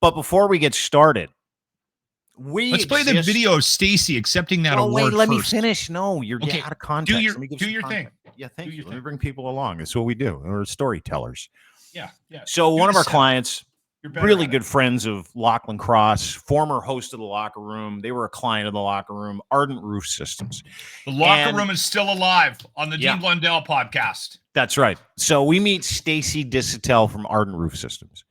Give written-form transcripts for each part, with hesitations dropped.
But before we get started, let's play the video of Stacey accepting that award. Wait, let first. me finish. No, you're okay. out of context. Do your thing. Yeah, thank you. Let me bring people along. That's what we do. We're storytellers. Yeah. So one of our clients, really good friends of Lachlan Cross, former host of the Locker Room. They were a client of the Locker Room, Ardent Roof Systems. The Locker Room is still alive on the Dean Blundell podcast. That's right. So we meet Stacey Dissatel from Ardent Roof Systems,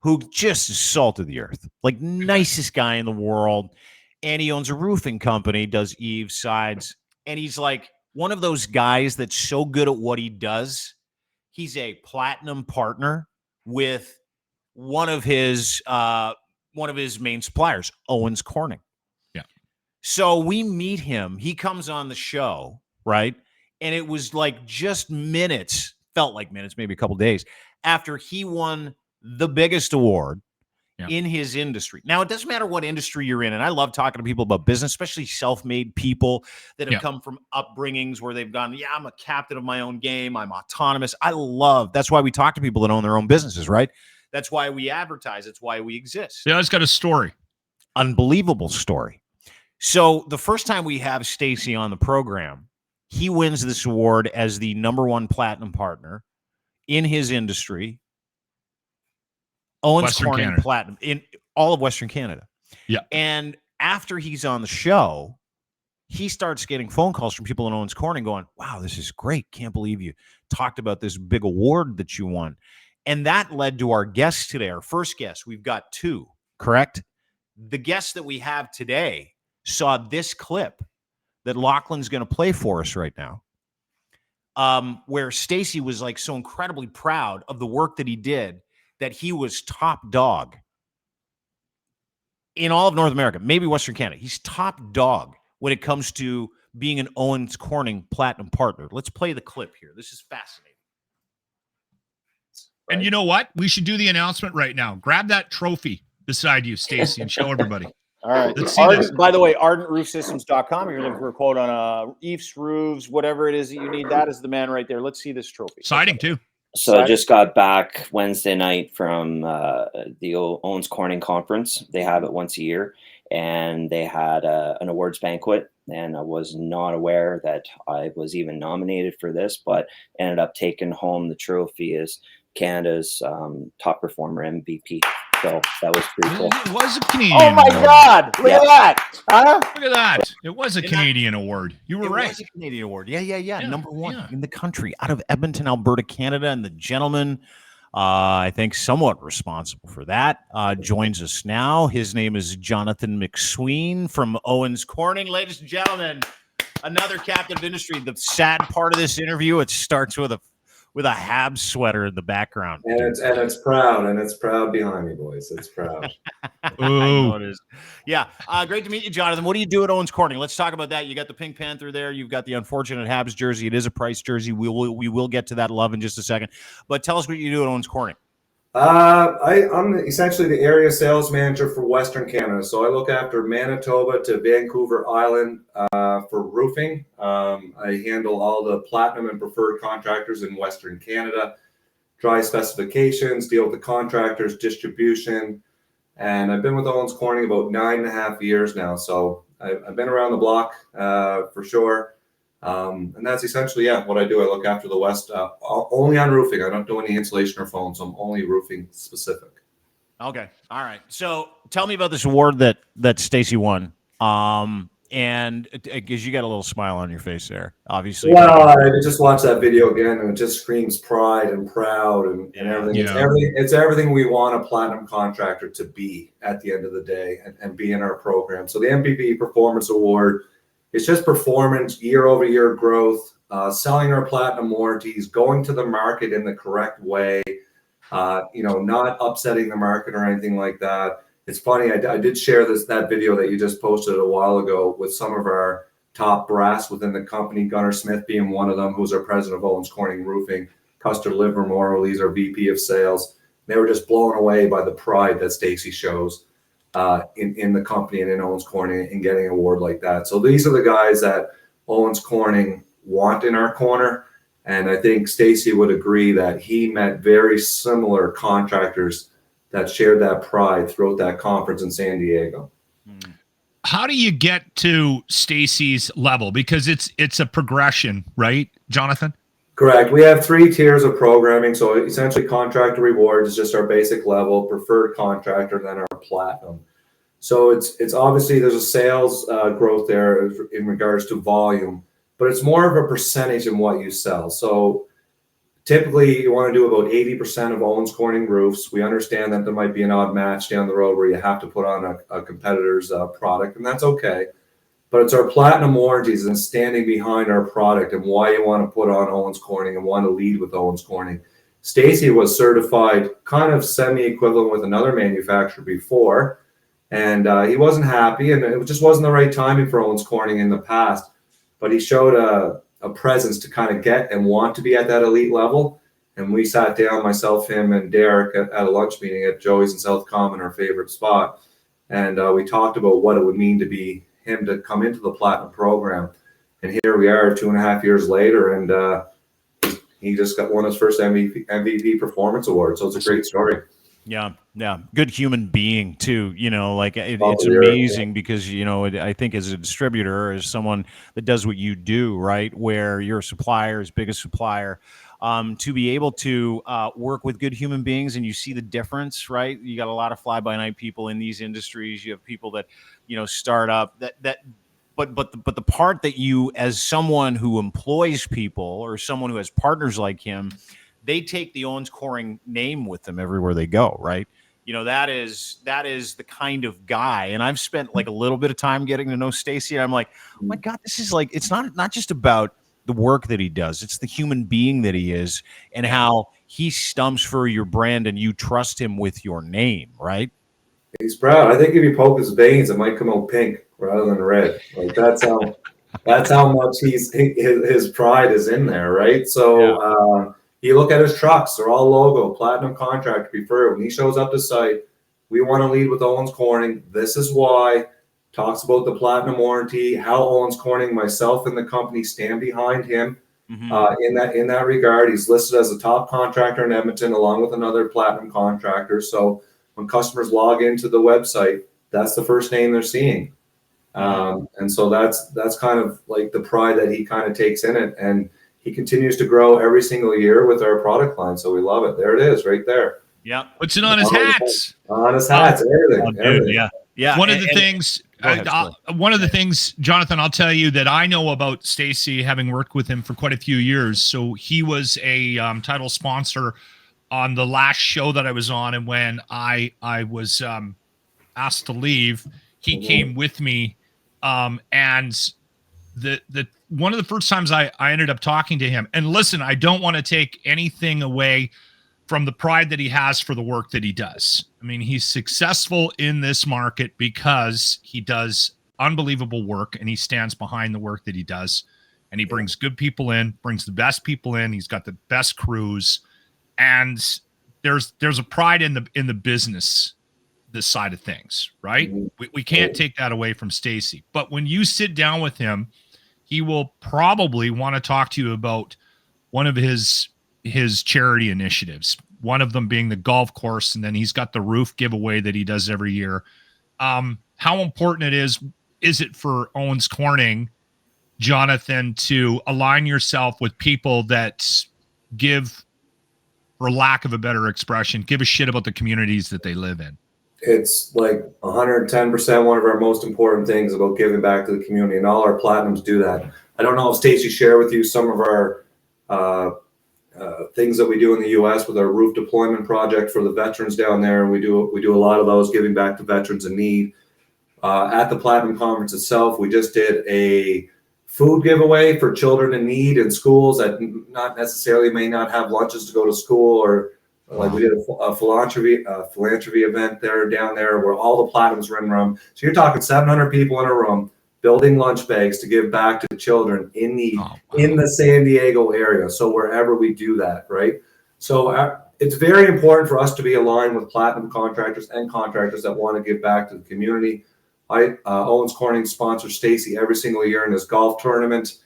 who just is salt of the earth, like nicest guy in the world. And he owns a roofing company, does eaves, sides. And he's like one of those guys that's so good at what he does. He's a platinum partner with one of his main suppliers, Owens Corning. Yeah. So we meet him. He comes on the show, right? And it was like just minutes, felt like minutes, maybe a couple days after he won the biggest award in his industry. Now, it doesn't matter what industry you're in, and I love talking to people about business, especially self-made people that have come from upbringings where they've gone, I'm a captain of my own game, I'm autonomous. That's why we talk to people that own their own businesses, right? That's why we advertise. It's why we exist. Yeah, it's got a story. Unbelievable story. So the first time we have Stacey on the program, he wins this award as the #1 platinum partner in his industry. Owens Corning platinum in all of Western Canada. Yeah. And after he's on the show, he starts getting phone calls from people in Owens Corning going, wow, this is great. Can't believe you talked about this big award that you won. And that led to our guest today, our first guest. We've got 2, correct? The guest that we have today saw this clip that Lachlan's going to play for us right now, where Stacey was like so incredibly proud of the work that he did that he was top dog in all of North America, maybe Western Canada. He's top dog when it comes to being an Owens Corning platinum partner. Let's play the clip here. This is fascinating. Right? And you know what? We should do the announcement right now. Grab that trophy beside you, Stacey, and show everybody. All right. Let's see this. By the way, ardentroofsystems.com. You're looking for a quote on EIFS, roofs, whatever it is that you need. That is the man right there. Let's see this trophy. Siding, too. So I just got back Wednesday night from the Owens Corning conference. They have it once a year, and they had an awards banquet. And I was not aware that I was even nominated for this, but ended up taking home the trophy as Canada's top performer MVP. So that was pretty cool. It was a Canadian Oh, my award. God. Look at that. Huh? Look at that. It was a Canadian award. You were right. It was a Canadian award. Yeah. #1 in the country out of Edmonton, Alberta, Canada. And the gentleman, I think somewhat responsible for that, joins us now. His name is Jonathan MacSween from Owens Corning. Ladies and gentlemen, another captive industry. The sad part of this interview, it starts with a Habs sweater in the background. And it's proud behind me, boys. It's proud. I know it is. Yeah. Great to meet you, Jonathan. What do you do at Owens Corning? Let's talk about that. You got the Pink Panther there. You've got the unfortunate Habs jersey. It is a Price jersey. We will get to that love in just a second. But tell us what you do at Owens Corning. I'm essentially the area sales manager for Western Canada. So I look after Manitoba to Vancouver Island for roofing. I handle all the platinum and preferred contractors in Western Canada, dry specifications, deal with the contractors, distribution. And I've been with Owens Corning about 9.5 years now. So I've been around the block for sure. And that's essentially, what I do. I look after the West only on roofing. I don't do any insulation or foam, so I'm only roofing specific. Okay. All right. So tell me about this award that Stacey won. And because you got a little smile on your face there, obviously. Well, I just watched that video again, and it just screams pride and proud and everything. Yeah. It's everything we want a platinum contractor to be at the end of the day and be in our program. So the MVP Performance Award, it's just performance, year-over-year growth, selling our platinum warranties, going to the market in the correct way, not upsetting the market or anything like that. It's funny, I did share that video that you just posted a while ago with some of our top brass within the company, Gunnar Smith being one of them, who's our president of Owens Corning Roofing, Custer Livermore, he's our VP of sales. They were just blown away by the pride that Stacey shows in the company and in Owens Corning and getting an award like that. So these are the guys that Owens Corning want in our corner. And I think Stacey would agree that he met very similar contractors that shared that pride throughout that conference in San Diego. How do you get to Stacey's level? Because it's a progression, right, Jonathan? Correct. We have 3 tiers of programming. So essentially contractor rewards is just our basic level, preferred contractor, and then our platinum. So it's obviously there's a sales growth there in regards to volume, but it's more of a percentage in what you sell. So typically you want to do about 80% of Owens Corning roofs. We understand that there might be an odd match down the road where you have to put on a competitor's product, and that's okay. But it's our platinum warranties and standing behind our product and why you want to put on Owens Corning and want to lead with Owens Corning. Stacey was certified kind of semi-equivalent with another manufacturer before, and he wasn't happy, and it just wasn't the right timing for Owens Corning in the past. But he showed a presence to kind of get and want to be at that elite level. And we sat down, myself, him, and Derek at a lunch meeting at Joey's in South Common, our favorite spot. And we talked about what it would mean to be him to come into the platinum program. And here we are 2.5 years later, and he just got won his first MVP performance award. So it's a great story. Yeah. Good human being too, like it's amazing because, I think as a distributor, as someone that does what you do, right, where you're a supplier, as big a supplier, to be able to work with good human beings and you see the difference, right? You got a lot of fly-by-night people in these industries. You have people that, start up but the part that you, as someone who employs people or someone who has partners like him, they take the Owens Corning name with them everywhere they go, right? That is the kind of guy. And I've spent like a little bit of time getting to know Stacey, and I'm like, oh my God, this is like, it's not just about the work that he does. It's the human being that he is and how he stumps for your brand and you trust him with your name, right? He's proud. I think if you poke his veins, it might come out pink rather than red. Like that's how much his pride is in there, right? So you look at his trucks; they're all logo, platinum contractor preferred. When he shows up to site, we want to lead with Owens Corning. This is why. Talks about the platinum warranty, how Owens Corning, myself, and the company stand behind him. In that regard. He's listed as a top contractor in Edmonton, along with another platinum contractor. So when customers log into the website, that's the first name they're seeing. And so that's kind of like the pride that he kind of takes in it. And he continues to grow every single year with our product line. So we love it. There it is right there. Yeah. Puts it on his hats. On his hats, everything. Dude, yeah. One of the things, Jonathan, I'll tell you that I know about Stacey, having worked with him for quite a few years. So he was a title sponsor on the last show that I was on. And when I was asked to leave, he came with me. And the one of the first times I ended up talking to him, and listen, I don't want to take anything away from the pride that he has for the work that he does. I mean, he's successful in this market because he does unbelievable work and he stands behind the work that he does. And he brings good people in, brings the best people in. He's got the best crews. And there's a pride in the business, this side of things, right? We can't take that away from Stacey. But when you sit down with him, he will probably want to talk to you about one of his charity initiatives, one of them being the golf course, and then he's got the roof giveaway that he does every year. How important is it for Owens Corning, Jonathan, to align yourself with people that give, for lack of a better expression, give a shit about the communities that they live in? It's like 110% one of our most important things about giving back to the community, and all our platinums do that. I don't know if Stacey shared with you some of our things that we do in the U.S. with our roof deployment project for the veterans down there. We do a lot of those, giving back to veterans in need. At the Platinum Conference itself, we just did a food giveaway for children in need in schools that not necessarily may not have lunches to go to school, or like we did a philanthropy event down there where all the platinums were in the room. So you're talking 700 people in a room building lunch bags to give back to children in need in the San Diego area. So wherever we do that, right? So it's very important for us to be aligned with platinum contractors and contractors that want to give back to the community. Owens Corning sponsors Stacey every single year in his golf tournament,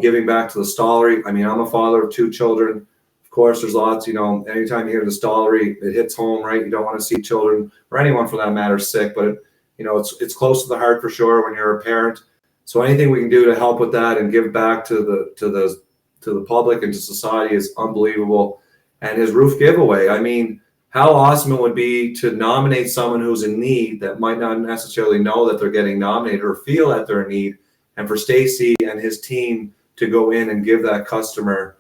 giving back to the Stollery. I mean, I'm a father of 2 children. Of course, there's lots, anytime you hear the Stollery, it hits home, right? You don't want to see children or anyone for that matter sick, but it's close to the heart for sure when you're a parent. So anything we can do to help with that and give back to the public and to society is unbelievable. And his roof giveaway, I mean, how awesome it would be to nominate someone who's in need that might not necessarily know that they're getting nominated or feel that they're in need, and for Stacey and his team to go in and give that customer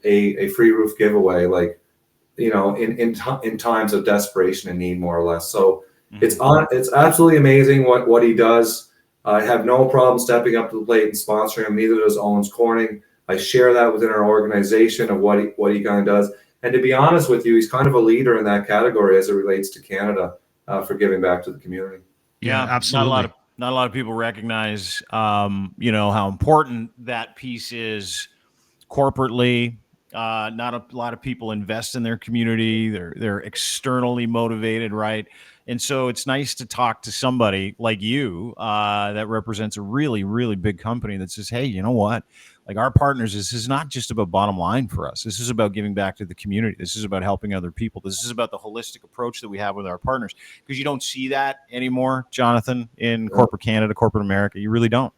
a free roof giveaway, like, in times of desperation and need, more or less. So it's absolutely amazing what he does. I have no problem stepping up to the plate and sponsoring him. Neither does Owens Corning. I share that within our organization of what he kind of does. And to be honest with you, he's kind of a leader in that category as it relates to Canada for giving back to the community. Yeah, absolutely. Not a lot of people recognize, how important that piece is corporately. Not a lot of people invest in their community. They're externally motivated, right? And so it's nice to talk to somebody like you that represents a really, really big company that says, hey, you know what? Like, our partners, this is not just about bottom line for us. This is about giving back to the community. This is about helping other people. This is about the holistic approach that we have with our partners, because you don't see that anymore, Jonathan, in corporate Canada, corporate America. You really don't.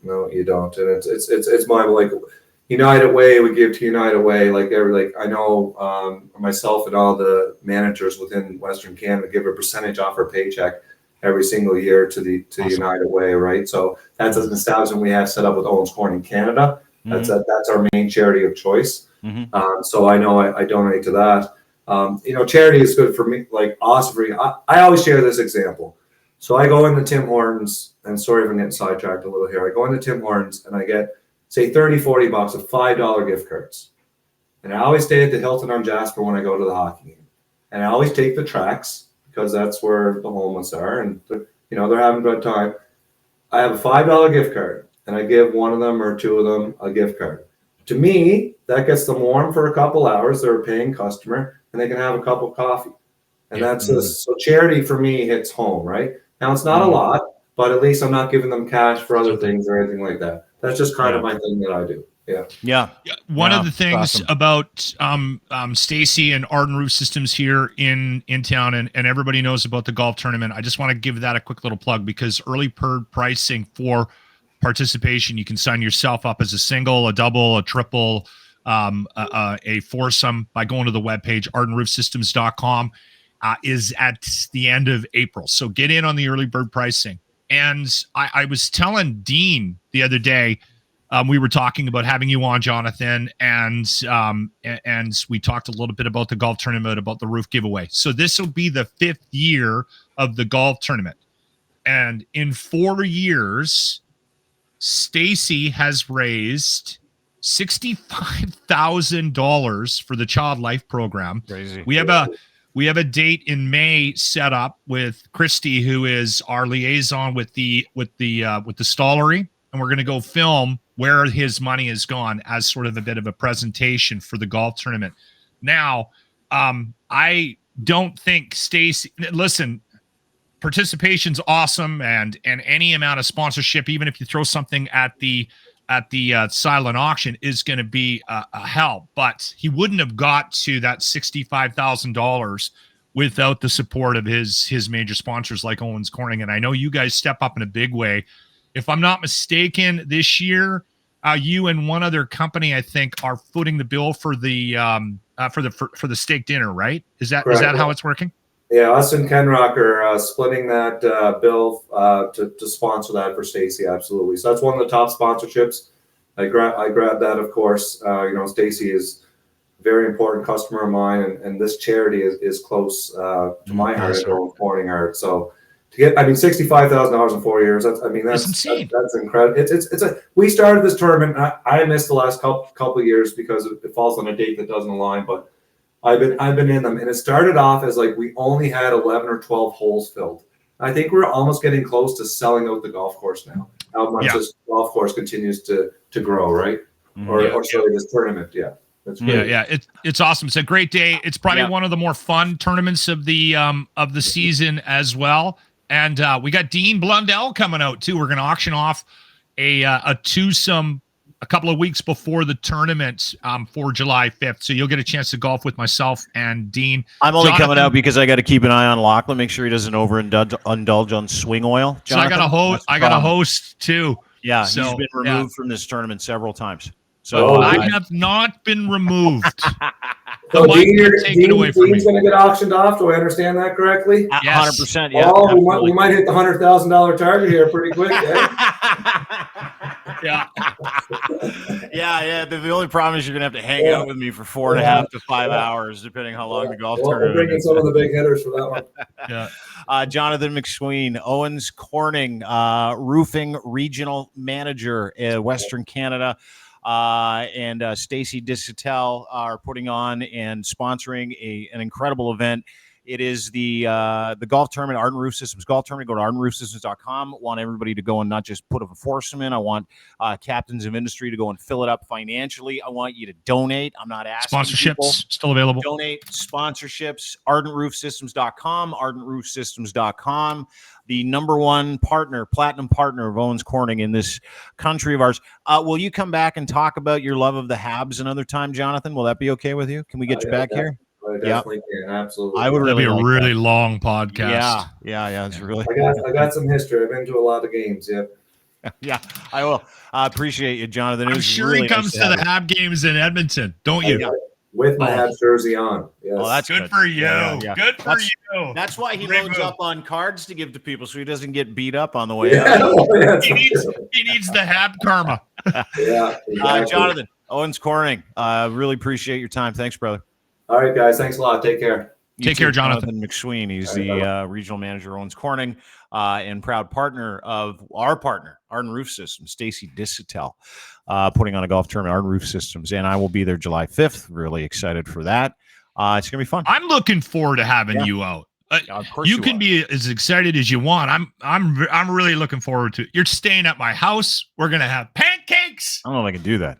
No, you don't. And it's my, like, United Way, we give to United Way. I know myself and all the managers within Western Canada give a percentage off our paycheck every single year to the Awesome. United Way, right? So that's an establishment we have set up with Owens Corning Canada. That's our main charity of choice. So I know I donate to that. Charity is good for me, like awesome for me. I always share this example. So I go into Tim Hortons, and sorry if I'm getting sidetracked a little here. I go into Tim Hortons and I get, say, $30-$40 of $5 gift cards. And I always stay at the Hilton on Jasper when I go to the hockey game. And I always take the tracks because that's where the homeless are, and they're having a good time. I have a $5 gift card, and I give one of them or two of them a gift card. To me, that gets them warm for a couple hours. They're a paying customer, and they can have a cup of coffee. And so charity for me hits home, right? Now, it's not a lot, but at least I'm not giving them cash for other things or anything like that. That's just kind of my thing that I do. Yeah. One of the things about Stacey and Ardent Roof Systems here in town, and everybody knows about the golf tournament. I just want to give that a quick little plug, because early bird pricing for participation, you can sign yourself up as a single, a double, a triple, a foursome by going to the webpage ardentroofsystems.com. Is at the end of April. So get in on the early bird pricing. And I was telling Dean the other day, we were talking about having you on, Jonathan, and we talked a little bit about the golf tournament, about the roof giveaway. So this will be the 5th year of the golf tournament. And in 4 years, Stacey has raised $65,000 for the Child Life Program. Crazy. We have a date in May set up with Christy, who is our liaison with the Stollery, and we're going to go film where his money has gone as sort of a bit of a presentation for the golf tournament. Now, I don't think Stacey. Listen, participation's awesome, and any amount of sponsorship, even if you throw something at the silent auction, is going to be a help, but he wouldn't have got to that $65,000 without the support of his major sponsors like Owens Corning. And I know you guys step up in a big way. If I'm not mistaken, this year, you and one other company, I think, are footing the bill for the steak dinner, right? Is that how it's working? Yeah, us and Kenrock are splitting that bill to sponsor that for Stacey. Absolutely. So that's one of the top sponsorships. I grabbed that, of course. Stacey is a very important customer of mine, and this charity is close to my heart, and Corning heart. So to get, $65,000 in 4 years. That's insane. That's incredible. We started this tournament. I missed the last couple of years because it falls on a date that doesn't align, but I've been in them, and it started off as like we only had 11 or 12 holes filled. I think we're almost getting close to selling out the golf course now. How much this golf course continues to grow, right? Or sorry, this tournament. Yeah, that's great. Yeah. It's awesome. It's a great day. It's probably one of the more fun tournaments of the season as well. And we got Dean Blundell coming out too. We're going to auction off a twosome a couple of weeks before the tournament for July 5th. So you'll get a chance to golf with myself and Dean. I'm only Jonathan, coming out because I got to keep an eye on Lachlan, make sure he doesn't indulge on swing oil. So I got a host. I got a host too. Yeah, So, he's been removed from this tournament several times. So I have not been removed. So The mic got taken away from me. Dean's going to get auctioned off. Do I understand that correctly? Yes. 100%. Yeah. Oh, we might hit the $100,000 target here pretty quick. Yeah. yeah. The only problem is you're gonna have to hang out with me for 4.5 to 5 hours, depending how long the golf tournament. We'll bring in some of the big hitters for that one. Yeah. Jonathan MacSween, Owens Corning, roofing regional manager, Western Canada. And Stacey are putting on and sponsoring an incredible event. It is the golf tournament, Ardent Roof Systems golf tournament. Go to ardentroofsystems.com. Want everybody to go and not just put a foursome in. I want captains of industry to go and fill it up financially. I want you to donate. I'm not asking Sponsorships people. still available. Donate sponsorships. Ardentroofsystems.com. Ardentroofsystems.com. The number one partner, platinum partner of Owens Corning in this country of ours. Will you come back and talk about your love of the Habs another time, Jonathan? Will that be okay with you? Can we get you back here? I definitely can. Absolutely. I would That'd really be a like really that. long podcast. Yeah. It's really. I got some history. I've been to a lot of games. Yep. Yeah, I will. I appreciate you, Jonathan. I'm sure he comes to the Hab games in Edmonton, don't you? Yeah. With my Habs jersey on. Yes. Oh, that's good for you. Yeah. Good for you. That's why he Great loads move. up on cards to give to people so he doesn't get beat up on the way Yeah, out. He needs the Hab karma. Yeah. Exactly. Jonathan, Owens Corning, really appreciate your time. Thanks, brother. All right, guys. Thanks a lot. Take care. Take care, Jonathan. MacSween. He's All right, the regional manager, Owens Corning, and proud partner of our partner, Ardent Roof Systems, Stacey, putting on a golf tournament, Ardent Roof Systems, and I will be there July 5th. Really excited for that. It's gonna be fun. I'm looking forward to having you out. Of course You can be as excited as you want. I'm really looking forward to it. You're staying at my house. We're gonna have pancakes. I don't know if I can do that.